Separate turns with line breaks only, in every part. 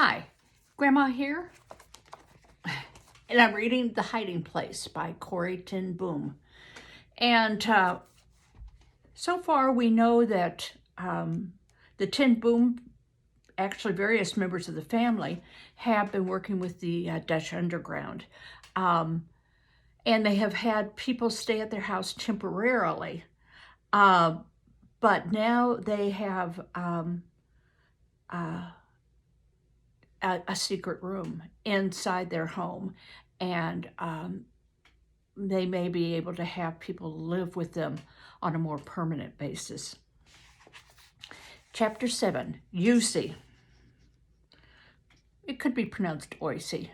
Hi, Grandma here, and I'm reading The Hiding Place by Corrie Ten Boom. And so far we know that the Ten Boom, actually various members of the family, have been working with the Dutch Underground. And they have had people stay at their house temporarily. But now they have a secret room inside their home, and they may be able to have people live with them on a more permanent basis. Chapter 7, Eusie. It could be pronounced Eusie.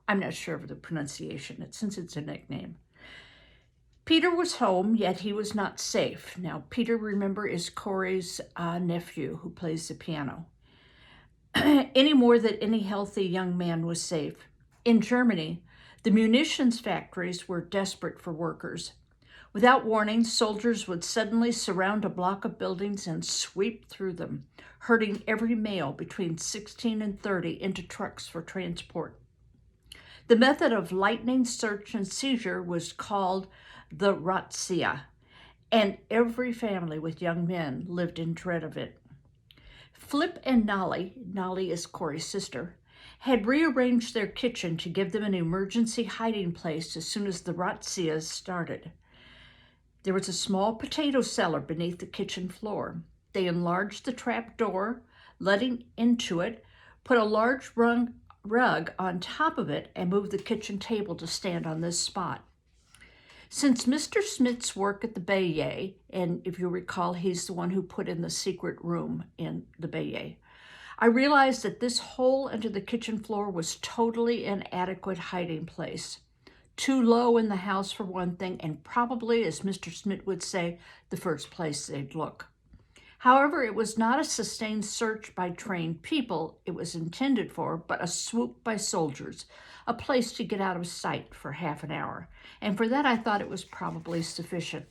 I'm not sure of the pronunciation, since it's a nickname. Peter was home, yet he was not safe. Now, Peter, remember, is Corrie's nephew who plays the piano. Any more than any healthy young man was safe. In Germany, the munitions factories were desperate for workers. Without warning, soldiers would suddenly surround a block of buildings and sweep through them, herding every male between 16 and 30 into trucks for transport. The method of lightning search and seizure was called the razzia, and every family with young men lived in dread of it. Flip and Nolly is Corrie's sister, had rearranged their kitchen to give them an emergency hiding place as soon as the razzias started. There was a small potato cellar beneath the kitchen floor. They enlarged the trap door, letting into it, put a large rug on top of it, and moved the kitchen table to stand on this spot. Since Mr. Smith's work at the Bayet, and if you recall, he's the one who put in the secret room in the Bayet, I realized that this hole under the kitchen floor was totally inadequate hiding place. Too low in the house for one thing, and probably, as Mr. Smith would say, the first place they'd look. However, it was not a sustained search by trained people it was intended for, but a swoop by soldiers, a place to get out of sight for half an hour. And for that, I thought it was probably sufficient.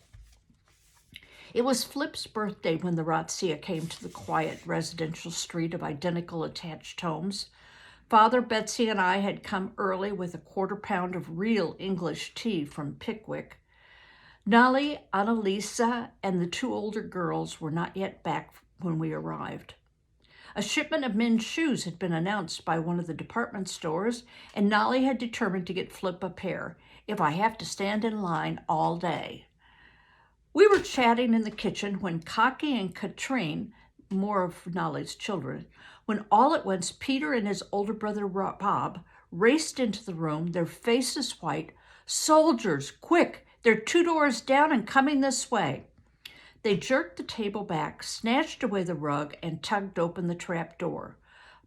It was Flip's birthday when the razzia came to the quiet residential street of identical attached homes. Father, Betsy, and I had come early with a quarter-pound of real English tea from Pickwick. Nolly, Annalisa, and the two older girls were not yet back when we arrived. A shipment of men's shoes had been announced by one of the department stores, and Nolly had determined to get Flip a pair, if I have to stand in line all day. We were chatting in the kitchen when Cocky and Katrine, more of Nolly's children, when all at once Peter and his older brother Bob raced into the room, their faces white. "Soldiers, quick! They're 2 doors down and coming this way." They jerked the table back, snatched away the rug, and tugged open the trap door.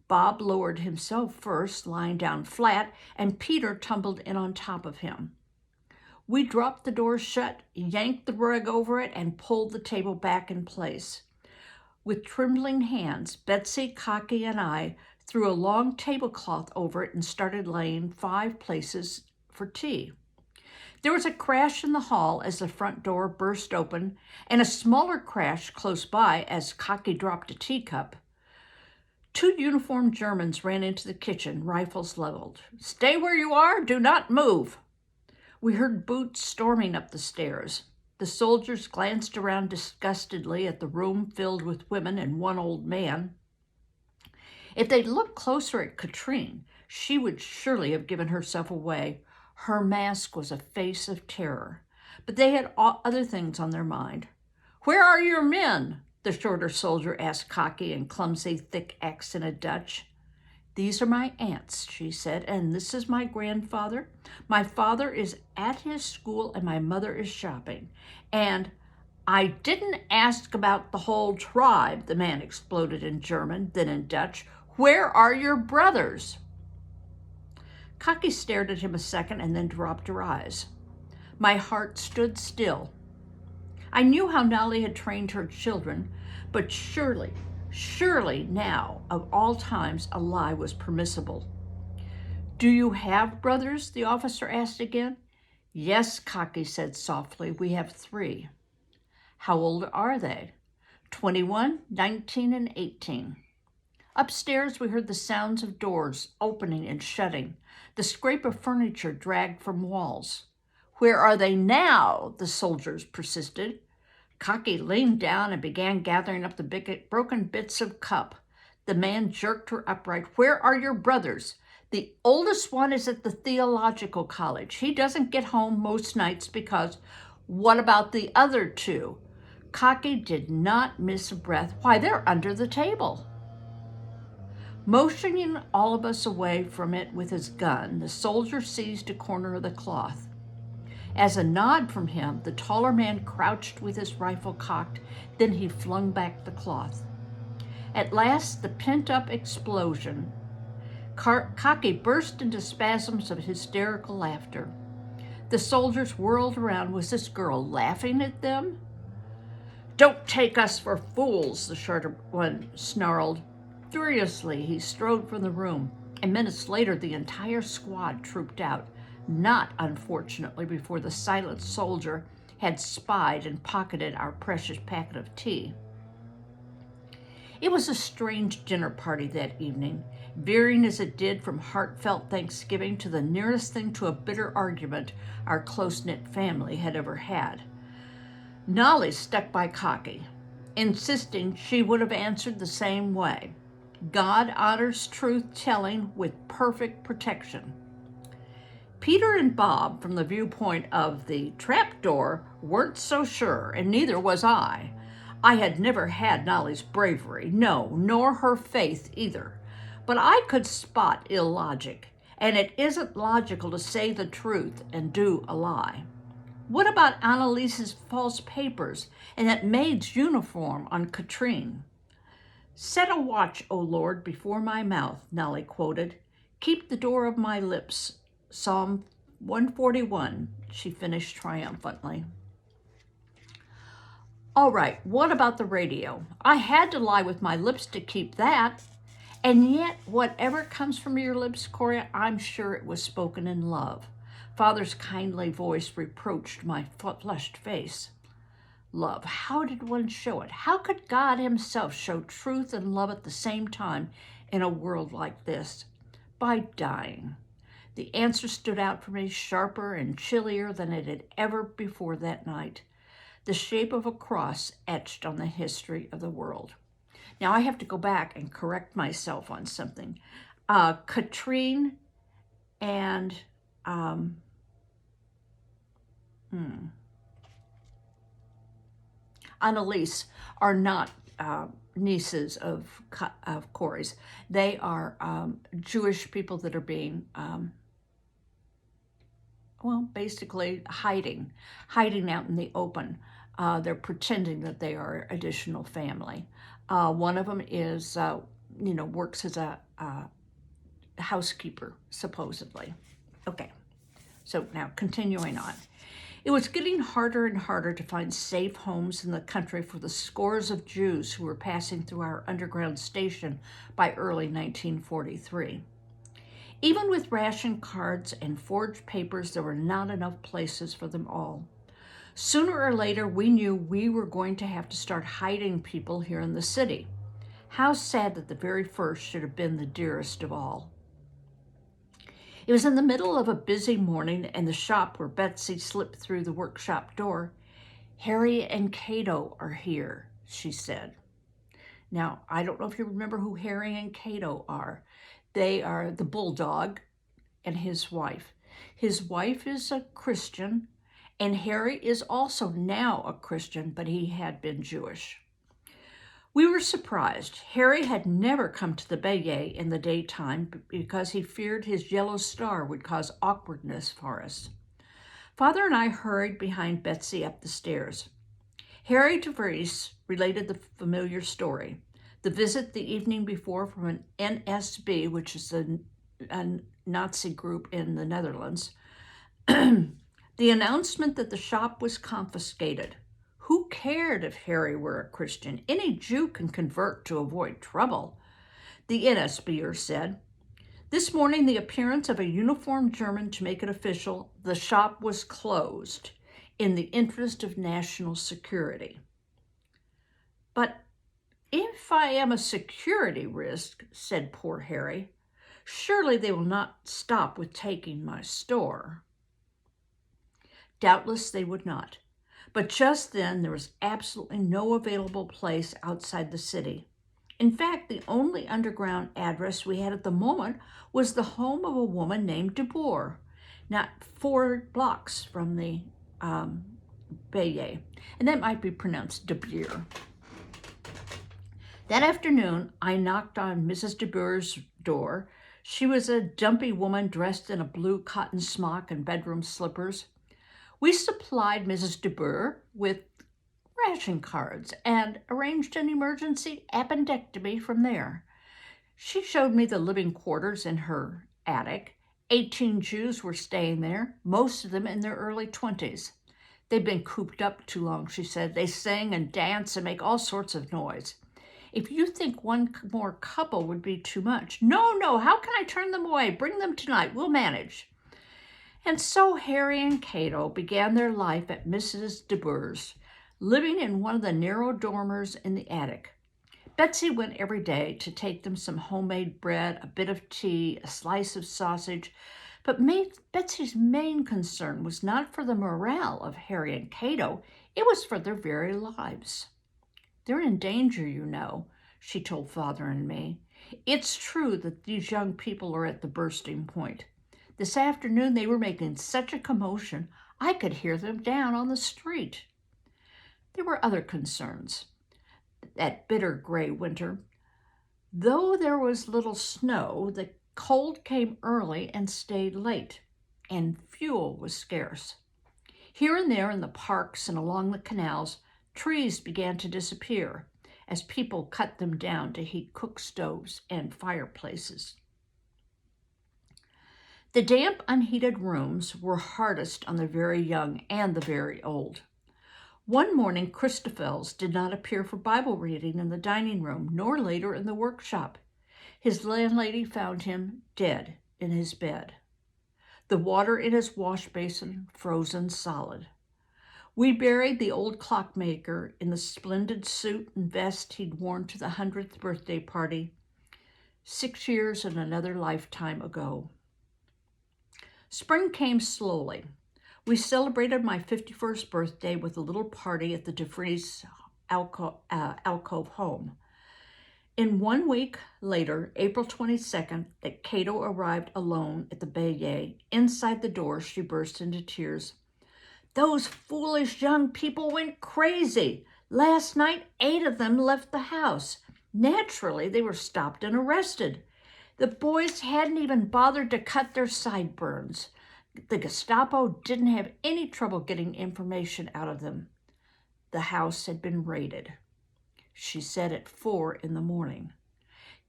Bob lowered himself first, lying down flat, and Peter tumbled in on top of him. We dropped the door shut, yanked the rug over it, and pulled the table back in place. With trembling hands, Betsy, Cocky, and I threw a long tablecloth over it and started laying 5 places for tea. There was a crash in the hall as the front door burst open, and a smaller crash close by as Cocky dropped a teacup. 2 uniformed Germans ran into the kitchen, rifles leveled. "Stay where you are, do not move." We heard boots storming up the stairs. The soldiers glanced around disgustedly at the room filled with women and one old man. If they'd looked closer at Katrine, she would surely have given herself away. Her mask was a face of terror, but they had other things on their mind. "Where are your men?" the shorter soldier asked Cocky in clumsy, thick accented Dutch. "These are my aunts," she said, "and this is my grandfather. My father is at his school and my mother is shopping. And I didn't ask about the whole tribe," the man exploded in German, then in Dutch. "Where are your brothers?" Cocky stared at him a second and then dropped her eyes. My heart stood still. I knew how Nolly had trained her children, but surely now, of all times, a lie was permissible. "Do you have brothers?" the officer asked again. "Yes," Cocky said softly, "we have 3. "How old are they?" 21, 19, and 18. Upstairs, we heard the sounds of doors opening and shutting, the scrape of furniture dragged from walls. Where are they now? The soldiers persisted. Cocky leaned down and began gathering up the broken bits of cup. The man jerked her upright. Where are your brothers? The oldest one is at the theological college. He doesn't get home most nights because what about the other two? Cocky did not miss a breath. Why, they're under the table. Motioning all of us away from it with his gun, the soldier seized a corner of the cloth. As a nod from him, the taller man crouched with his rifle cocked, then he flung back the cloth. At last, the pent-up explosion. Cocky burst into spasms of hysterical laughter. The soldiers whirled around. Was this girl laughing at them? Don't take us for fools, the shorter one snarled. Furiously, he strode from the room, and minutes later, the entire squad trooped out, not, unfortunately, before the silent soldier had spied and pocketed our precious packet of tea. It was a strange dinner party that evening, veering as it did from heartfelt thanksgiving to the nearest thing to a bitter argument our close-knit family had ever had. Nolly stuck by Cocky, insisting she would have answered the same way. God honors truth-telling with perfect protection. Peter and Bob, from the viewpoint of the trapdoor, weren't so sure, and neither was I. I had never had Nolly's bravery, no, nor her faith either. But I could spot illogic, and it isn't logical to say the truth and do a lie. What about Annalise's false papers and that maid's uniform on Katrine? Set a watch, O Lord, before my mouth, Nolly quoted. Keep the door of my lips. Psalm 141, she finished triumphantly. All right, what about the radio? I had to lie with my lips to keep that. And yet, whatever comes from your lips, Corrie, I'm sure it was spoken in love. Father's kindly voice reproached my flushed face. Love, how did one show it? How could God himself show truth and love at the same time in a world like this? By dying. The answer stood out for me sharper and chillier than it had ever before that night. The shape of a cross etched on the history of the world. Now I have to go back and correct myself on something. Katrine and Annalise are not nieces of Corrie's. They are Jewish people that are being, basically hiding out in the open. They're pretending that they are additional family. One of them is, works as a housekeeper, supposedly. Okay, so now continuing on. It was getting harder and harder to find safe homes in the country for the scores of Jews who were passing through our underground station by early 1943. Even with ration cards and forged papers, there were not enough places for them all. Sooner or later, we knew we were going to have to start hiding people here in the city. How sad that the very first should have been the dearest of all. It was in the middle of a busy morning in the shop where Betsy slipped through the workshop door. Harry and Cato are here, she said. Now, I don't know if you remember who Harry and Cato are. They are the bulldog and his wife. His wife is a Christian, and Harry is also now a Christian, but he had been Jewish. We were surprised. Harry had never come to the Bayet in the daytime because he feared his yellow star would cause awkwardness for us. Father and I hurried behind Betsy up the stairs. Harry DeVries related the familiar story. The visit the evening before from an NSB, which is a Nazi group in the Netherlands. The announcement that the shop was confiscated. Who cared if Harry were a Christian? Any Jew can convert to avoid trouble, the NSBer said. This morning, the appearance of a uniformed German to make it official, the shop was closed in the interest of national security. But If I am a security risk, said poor Harry, surely they will not stop with taking my store. Doubtless they would not. But just then there was absolutely no available place outside the city. In fact, the only underground address we had at the moment was the home of a woman named DeBoer, not 4 blocks from the Bayeux. And that might be pronounced DeBoer. That afternoon, I knocked on Mrs. DeBoer's door. She was a dumpy woman dressed in a blue cotton smock and bedroom slippers. We supplied Mrs. DeBoer with ration cards and arranged an emergency appendectomy from there. She showed me the living quarters in her attic. 18 Jews were staying there, most of them in their early 20s. They'd been cooped up too long, she said. They sing and dance and make all sorts of noise. If you think one more couple would be too much. No, how can I turn them away? Bring them tonight, we'll manage. And so Harry and Cato began their life at Mrs. DeBoer's, living in one of the narrow dormers in the attic. Betsy went every day to take them some homemade bread, a bit of tea, a slice of sausage, but Betsy's main concern was not for the morale of Harry and Cato, it was for their very lives. They're in danger, you know, she told Father and me. It's true that these young people are at the bursting point. This afternoon they were making such a commotion, I could hear them down on the street. There were other concerns. That bitter gray winter, though there was little snow, the cold came early and stayed late, and fuel was scarce. Here and there in the parks and along the canals, trees began to disappear as people cut them down to heat cook stoves and fireplaces. The damp, unheated rooms were hardest on the very young and the very old. One morning, Christophels did not appear for Bible reading in the dining room, nor later in the workshop. His landlady found him dead in his bed, the water in his wash basin frozen solid. We buried the old clockmaker in the splendid suit and vest he'd worn to the 100th birthday party 6 years and another lifetime ago. Spring came slowly. We celebrated my 51st birthday with a little party at the DeVries alcove home. In 1 week later, April 22nd, that Cato arrived alone at the Bayeux. Inside the door, she burst into tears. Those foolish young people went crazy. Last night, 8 of them left the house. Naturally, they were stopped and arrested. The boys hadn't even bothered to cut their sideburns. The Gestapo didn't have any trouble getting information out of them. The house had been raided. She said at 4 a.m.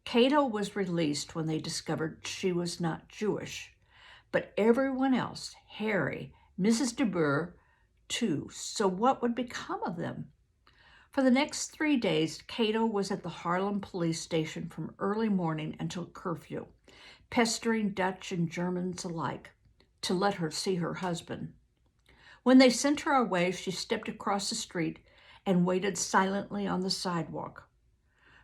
Cato was released when they discovered she was not Jewish, but everyone else, Harry, Mrs. DeBoer, too. So what would become of them? For the next 3 days, Cato was at the Harlem police station from early morning until curfew, pestering Dutch and Germans alike to let her see her husband. When they sent her away, she stepped across the street and waited silently on the sidewalk.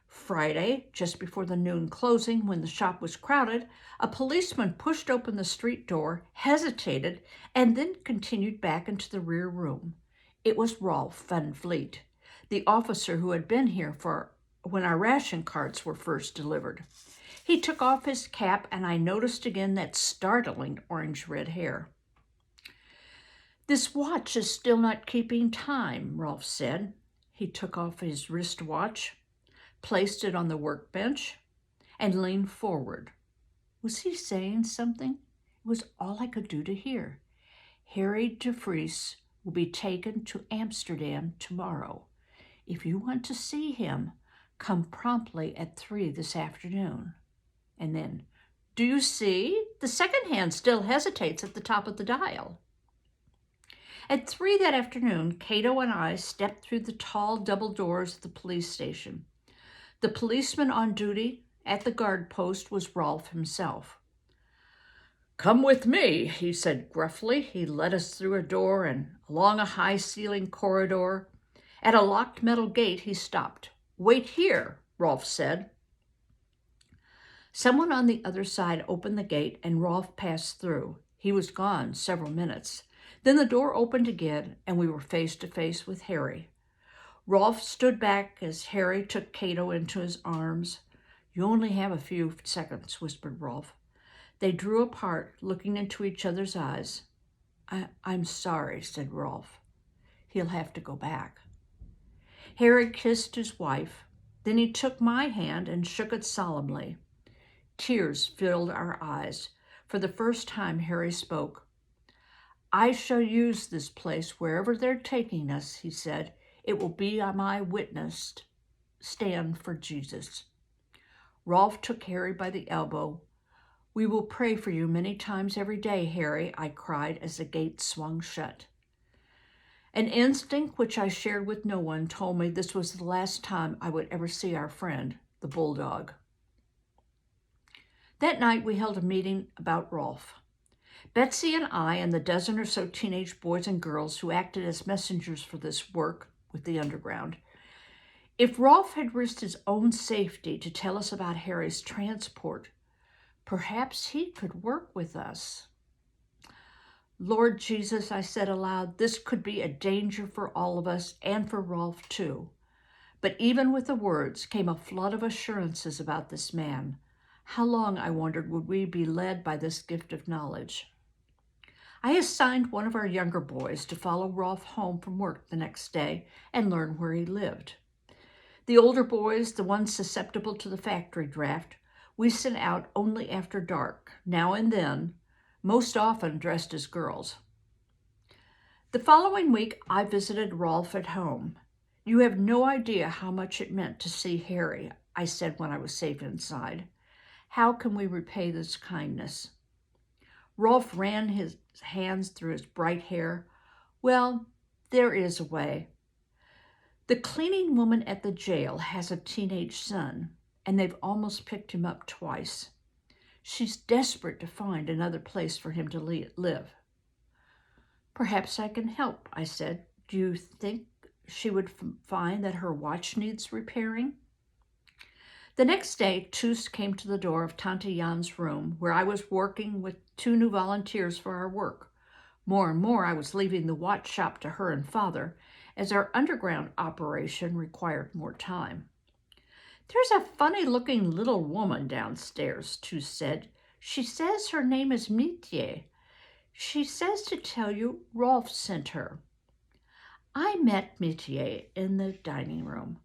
Friday, just before the noon closing, when the shop was crowded, a policeman pushed open the street door, hesitated, and then continued back into the rear room. It was Rolf Van Vliet, the officer who had been here for when our ration cards were first delivered. He took off his cap, and I noticed again that startling orange-red hair. This watch is still not keeping time, Rolf said. He took off his wristwatch, placed it on the workbench, and leaned forward. Was he saying something? It was all I could do to hear. Harry de Vries will be taken to Amsterdam tomorrow. If you want to see him, come promptly at 3 this afternoon. And then, do you see? The second hand still hesitates at the top of the dial. At 3 that afternoon, Cato and I stepped through the tall double doors of the police station. The policeman on duty at the guard post was Rolf himself. Come with me, he said gruffly. He led us through a door and along a high-ceilinged corridor. At a locked metal gate, he stopped. "Wait here," Rolf said. Someone on the other side opened the gate and Rolf passed through. He was gone several minutes. Then the door opened again and we were face to face with Harry. Rolf stood back as Harry took Cato into his arms. "You only have a few seconds," whispered Rolf. They drew apart, looking into each other's eyes. I'm sorry," said Rolf. "He'll have to go back." Harry kissed his wife. Then he took my hand and shook it solemnly. Tears filled our eyes. For the first time, Harry spoke. "I shall use this place wherever they're taking us," he said. "It will be my witness stand for Jesus." Rolf took Harry by the elbow. "We will pray for you many times every day, Harry," I cried as the gate swung shut. An instinct which I shared with no one told me this was the last time I would ever see our friend, the bulldog. That night we held a meeting about Rolf. Betsy and I and the dozen or so teenage boys and girls who acted as messengers for this work with the underground. If Rolf had risked his own safety to tell us about Harry's transport, perhaps he could work with us. "Lord Jesus," I said aloud, "this could be a danger for all of us and for Rolf too." But even with the words came a flood of assurances about this man. How long, I wondered, would we be led by this gift of knowledge? I assigned one of our younger boys to follow Rolf home from work the next day and learn where he lived. The older boys, the ones susceptible to the factory draft, we sent out only after dark, now and then, most often dressed as girls. The following week, I visited Rolf at home. "You have no idea how much it meant to see Harry," I said when I was safe inside. "How can we repay this kindness?" Rolf ran his hands through his bright hair. "Well, there is a way. The cleaning woman at the jail has a teenage son, and they've almost picked him up twice. She's desperate to find another place for him to live." "Perhaps I can help," I said. "Do you think she would find that her watch needs repairing?" The next day, Toos came to the door of Tante Jan's room, where I was working with 2 new volunteers for our work. More and more, I was leaving the watch shop to her and Father, as our underground operation required more time. "There's a funny-looking little woman downstairs," Toos said. "She says her name is Mietje. She says to tell you Rolf sent her." I met Mietje in the dining room.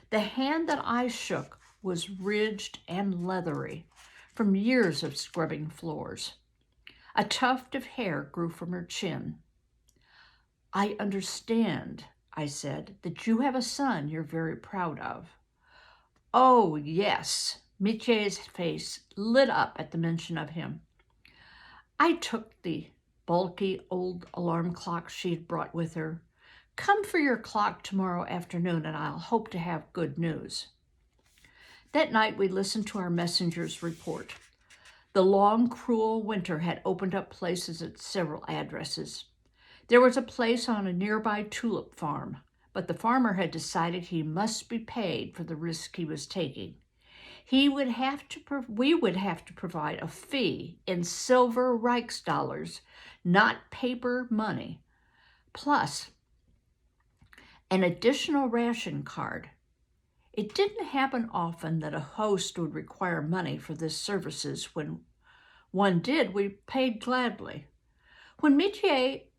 The hand that I shook was ridged and leathery from years of scrubbing floors. A tuft of hair grew from her chin. "I understand," I said, "that you have a son you're very proud of." "Oh, yes." Mitie's face lit up at the mention of him. I took the bulky old alarm clock she had brought with her. "Come for your clock tomorrow afternoon and I'll hope to have good news." That night we listened to our messenger's report. The long, cruel winter had opened up places at several addresses. There was a place on a nearby tulip farm, but the farmer had decided he must be paid for the risk he was taking. We would have to provide a fee in silver Reichsdollars, not paper money, plus an additional ration card. It didn't happen often that a host would require money for this services. When one did, we paid gladly. When Mitie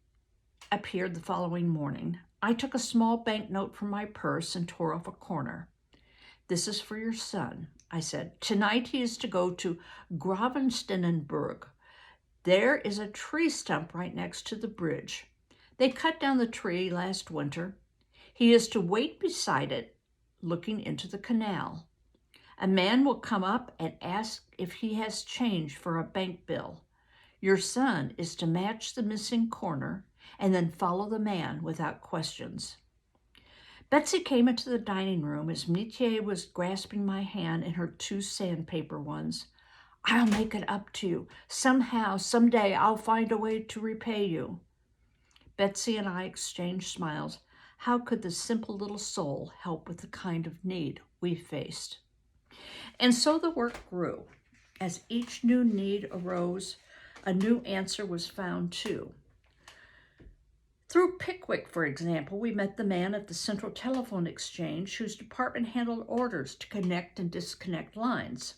appeared the following morning, I took a small banknote from my purse and tore off a corner. "This is for your son," I said. "Tonight he is to go to Gravensteinenburg. There is a tree stump right next to the bridge. They cut down the tree last winter. He is to wait beside it, looking into the canal. A man will come up and ask if he has change for a bank bill. Your son is to match the missing corner and then follow the man without questions." Betsy came into the dining room as Mitie was grasping my hand in her 2 sandpaper ones. "I'll make it up to you. Somehow, someday, I'll find a way to repay you." Betsy and I exchanged smiles. how could the simple little soul help with the kind of need we faced? And so the work grew. As each new need arose, a new answer was found too. Through Pickwick, for example, we met the man at the Central Telephone Exchange whose department handled orders to connect and disconnect lines.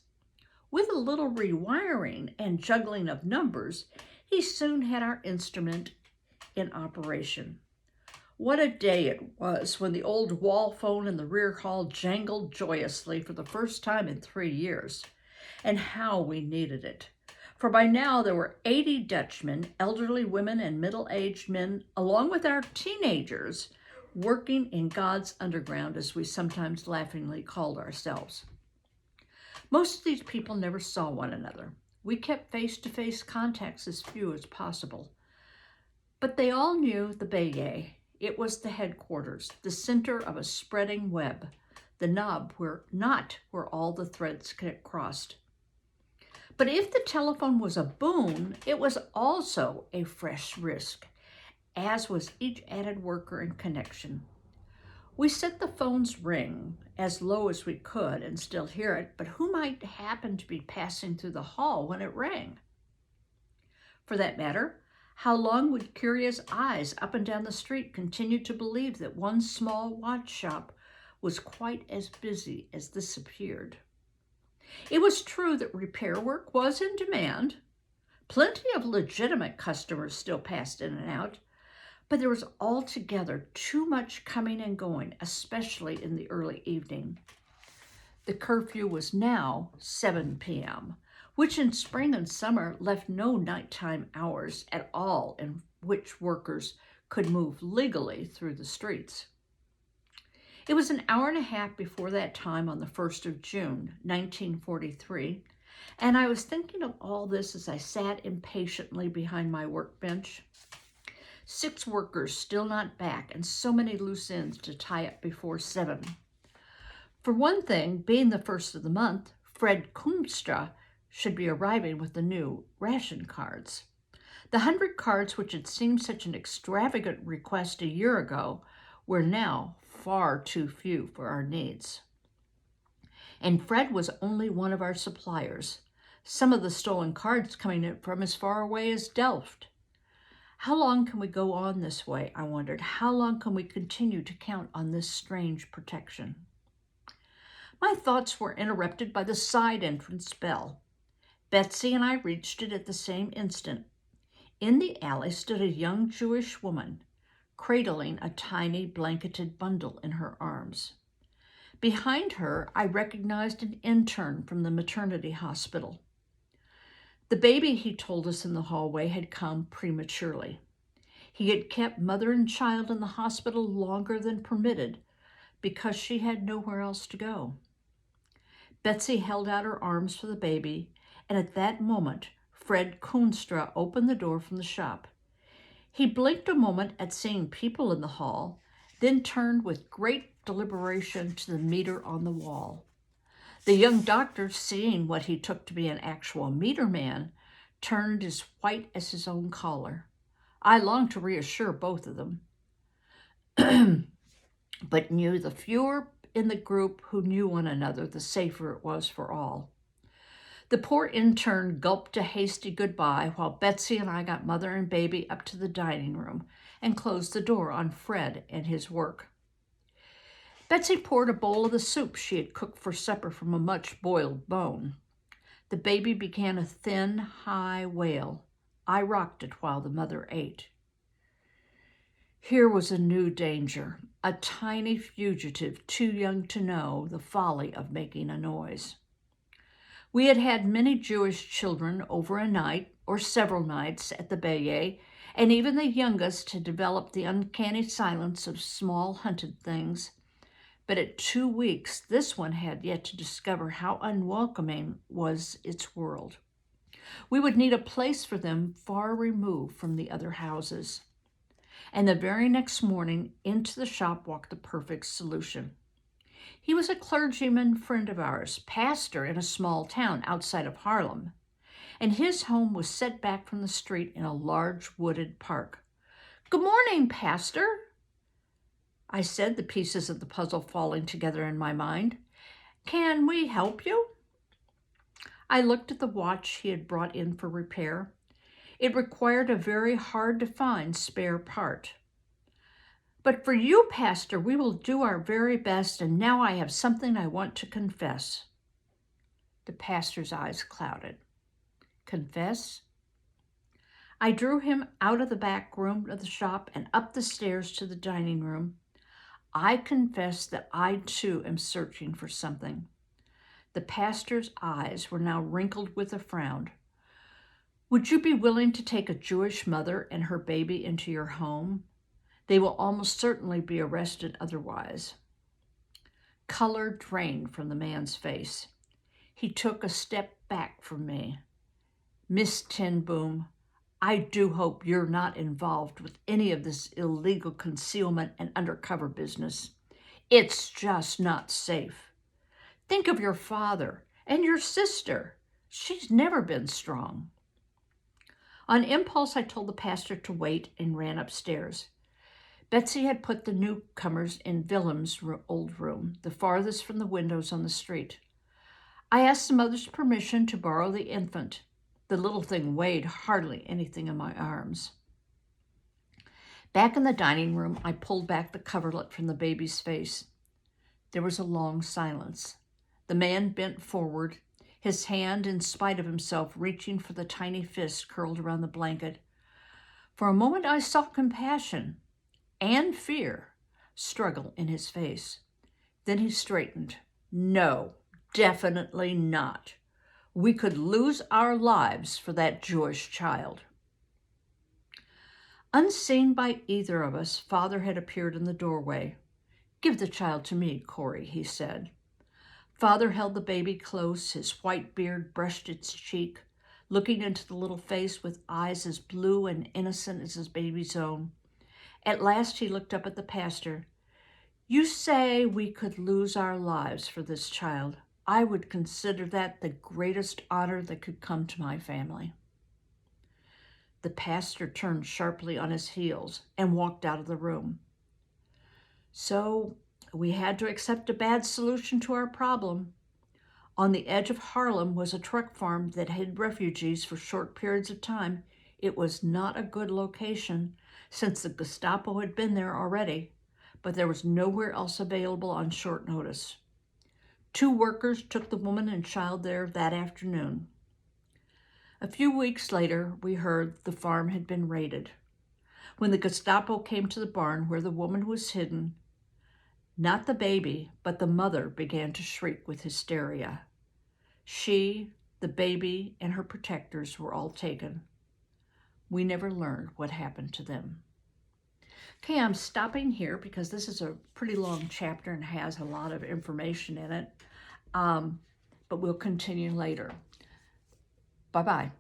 With a little rewiring and juggling of numbers, he soon had our instrument in operation. What a day it was when the old wall phone in the rear hall jangled joyously for the first time in 3 years. And how we needed it. For by now there were 80 Dutchmen, elderly women and middle-aged men, along with our teenagers, working in God's underground, as we sometimes laughingly called ourselves. Most of these people never saw one another. We kept face-to-face contacts as few as possible. But they all knew the Bayet. It was the headquarters, the center of a spreading web, the knob where all the threads crossed. But if the telephone was a boon, it was also a fresh risk, as was each added worker and connection. We set the phone's ring as low as we could and still hear it, but who might happen to be passing through the hall when it rang? For that matter, how long would curious eyes up and down the street continue to believe that one small watch shop was quite as busy as this appeared? It was true that repair work was in demand. Plenty of legitimate customers still passed in and out, but there was altogether too much coming and going, especially in the early evening. The curfew was now 7 p.m., which in spring and summer left no nighttime hours at all in which workers could move legally through the streets. It was an hour and a half before that time on the 1st of June, 1943, and I was thinking of all this as I sat impatiently behind my workbench. 6 workers still not back, and so many loose ends to tie up before 7. For one thing, being the first of the month, Fred Koenstra should be arriving with the new ration cards. The 100 cards, which had seemed such an extravagant request a year ago, were now far too few for our needs. And Fred was only one of our suppliers, some of the stolen cards coming in from as far away as Delft. How long can we go on this way, I wondered. How long can we continue to count on this strange protection? My thoughts were interrupted by the side entrance bell. Betsy and I reached it at the same instant. In the alley stood a young Jewish woman, cradling a tiny blanketed bundle in her arms. Behind her, I recognized an intern from the maternity hospital. The baby, he told us in the hallway, had come prematurely. He had kept mother and child in the hospital longer than permitted because she had nowhere else to go. Betsy held out her arms for the baby, and at that moment, Fred Koenstra opened the door from the shop. He blinked a moment at seeing people in the hall, then turned with great deliberation to the meter on the wall. The young doctor, seeing what he took to be an actual meter man, turned as white as his own collar. I longed to reassure both of them, but knew the fewer in the group who knew one another, the safer it was for all. The poor intern gulped a hasty goodbye while Betsy and I got mother and baby up to the dining room and closed the door on Fred and his work. Betsy poured a bowl of the soup she had cooked for supper from a much-boiled bone. The baby began a thin, high wail. I rocked it while the mother ate. Here was a new danger, a tiny fugitive too young to know the folly of making a noise. We had had many Jewish children over a night or several nights at the Bayet, and even the youngest had developed the uncanny silence of small hunted things. But at 2 weeks, this one had yet to discover how unwelcoming was its world. We would need a place for them far removed from the other houses. And the very next morning, into the shop walked the perfect solution. He was a clergyman friend of ours, pastor in a small town outside of Haarlem, and his home was set back from the street in a large wooded park. "Good morning, Pastor." I said, the pieces of the puzzle falling together in my mind. Can we help you? I looked at the watch he had brought in for repair. It required a very hard-to-find spare part. But for you, Pastor, we will do our very best, and now I have something I want to confess. The pastor's eyes clouded. Confess? I drew him out of the back room of the shop and up the stairs to the dining room. I confess that I too am searching for something. The pastor's eyes were now wrinkled with a frown. Would you be willing to take a Jewish mother and her baby into your home? They will almost certainly be arrested otherwise. Color drained from the man's face. He took a step back from me. Miss Ten Boom, I do hope you're not involved with any of this illegal concealment and undercover business. It's just not safe. Think of your father and your sister. She's never been strong. On impulse, I told the pastor to wait and ran upstairs. Betsy had put the newcomers in Willem's old room, the farthest from the windows on the street. I asked the mother's permission to borrow the infant. The little thing weighed hardly anything in my arms. Back in the dining room, I pulled back the coverlet from the baby's face. There was a long silence. The man bent forward, his hand, in spite of himself, reaching for the tiny fist curled around the blanket. For a moment, I saw compassion and fear struggle in his face. Then he straightened. No, definitely not. We could lose our lives for that Jewish child. Unseen by either of us, Father had appeared in the doorway. Give the child to me, Corrie, he said. Father held the baby close, his white beard brushed its cheek, looking into the little face with eyes as blue and innocent as his baby's own. At last he looked up at the pastor. You say we could lose our lives for this child. I would consider that the greatest honor that could come to my family. The pastor turned sharply on his heels and walked out of the room. So we had to accept a bad solution to our problem. On the edge of Harlem was a truck farm that hid refugees for short periods of time. It was not a good location, since the Gestapo had been there already, but there was nowhere else available on short notice. 2 workers took the woman and child there that afternoon. A few weeks later, we heard the farm had been raided. When the Gestapo came to the barn where the woman was hidden, not the baby, but the mother began to shriek with hysteria. She, the baby, and her protectors were all taken. We never learned what happened to them. Okay, I'm stopping here because this is a pretty long chapter and has a lot of information in it, but we'll continue later. Bye-bye.